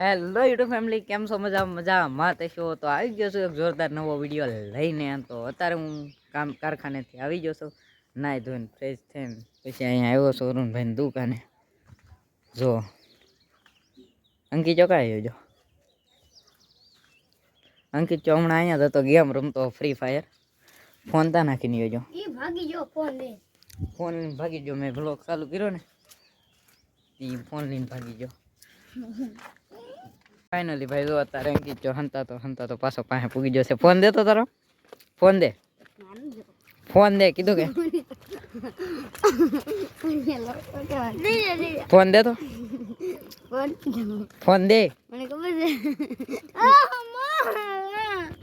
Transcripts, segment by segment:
Hello YouTube family, કેમ છો? મજામાં છો? તો આવી ગયો છું એક જોરદાર નવો વિડીયો લઈને. તો અત્યારે હું કારખાનેથી આવી ગયો છું, નાહી ધોઈને ફ્રેશ થઈને પછી અહીંયા આવ્યો છું અરુણભાઈની દુકાને. જો અંકિત ચોકા આવ્યો જો અંકિત ચો હમણાં અહીંયા હતો, ગેમ રમતો ફ્રી ફાયર. ફોન તા નાખીને ગયો ફોન લઈને ભાગી ગયો. મેં બ્લોગ ચાલુ કર્યો ને એ ફોન લઈને ભાગી ગયો. ફાઇનલી ભાઈ જો અત્યારે અંકિત જો હંતા તો પાછો પાસે પૂગી જશે. ફોન દે તો તારો ફોન દે કીધું કે ફોન દે તો ફોન દે.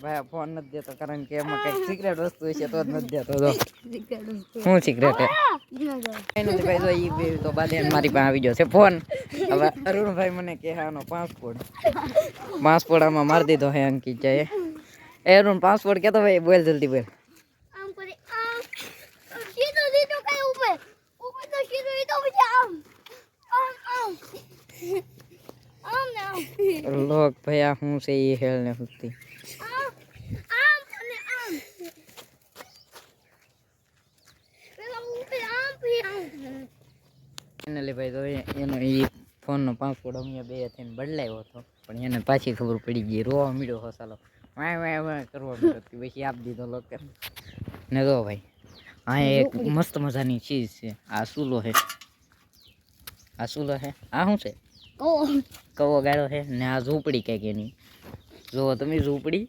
ભાઈ ફોન નથી દેતો કારણ કે એમાં કઈક સિક્રેટ વસ્તુ છે તો જ નથી દેતો. શું સિક્રેટ હે? ભાઈ તો ઈ બે તો બાદ મારી પાસે આવી ગયો છે ફોન. હવે અરુણભાઈ મને કહે આનો પાસપોર્ટ આમાં મારી દીધો હે અંકિત જાય. એ અરુણ પાસપોર્ટ કેતો ભાઈ, બોલ જલ્દી બોલ. લોક ભાઈ આ શું છે એ હેલ ને સુતી. ફાઇનલી ભાઈ તો એનો એ ફોનનો પાસપોર્ટ અમે બે થઈને બદલાવ્યો હતો, પણ એને પાછી ખબર પડી ગઈ. રોવા મળ્યો હો સાલો, વાય કરવા મળ્યો. પછી આપી દીધો લોક ને. તો ભાઈ આ એક મસ્ત મજાની ચીજ છે. આ સૂલો છે, આ શું છે? કવો ગાળો છે ને. આ ઝૂંપડી કઈક એની જો તમે, ઝૂંપડી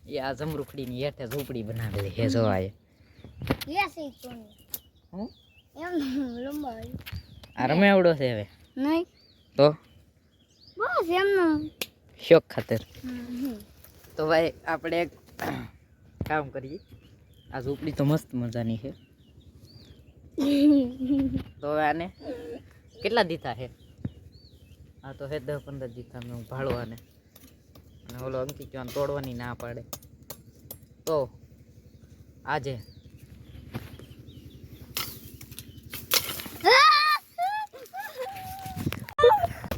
એ આ જમરૂખડીની હેઠે ઝૂંપડી બનાવેલી છે. જો આ રમે આવડો છે હવે નહીં તો બસ એમનો શોખ ખાતર. તો ભાઈ આપણે એક કામ કરીએ. આ ઝૂંપડી તો મસ્ત મજાની છે. તો હવે આને કેટલા દીધા છે? આ તો હે 10-15 દીધા મેં ભાળવાને. અને ઓલો અંકિત ચોન તોડવાની ના પાડે તો આજે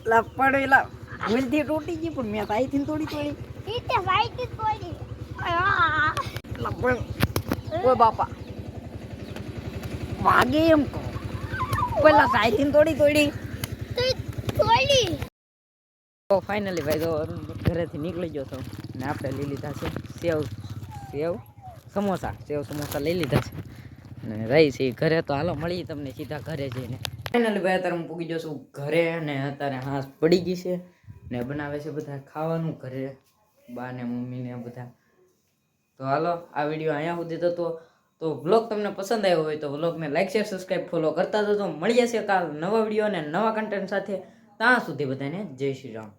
પડેલા ભૂલથી તૂટી ગઈ, પણ મેં આઈથી તોડી ઓ બાપા વાગે એમ કહો. પેલા સાઈથી તોડી તો ફાઇનલી ભાઈ તો ઘરેથી નીકળી ગયો હતો ને આપણે લઈ લીધા છે સેવ સમોસા લઈ લીધા છે ને રહી છે ઘરે. તો હાલો મળીએ તમને સીધા ઘરે જઈને. ફાઇનલી ભાઈ અત્યારે હું પૂગી જઉં છું ઘરે ને અત્યારે હાંસ પડી ગઈ છે ને બનાવે છે બધા ખાવાનું ઘરે, બા ને મમ્મી ને બધા. તો હાલો આ વિડીયો અહીંયા સુધી થતો. તો વ્લોગ તમને પસંદ આવ્યો હોય તો વ્લોગને લાઈક શેર સબસ્ક્રાઈબ ફોલો કરતા જજો. મળી જશે કાલ નવા વિડીયો અને નવા કન્ટેન્ટ સાથે. ત્યાં સુધી બધાને જય શ્રી રામ.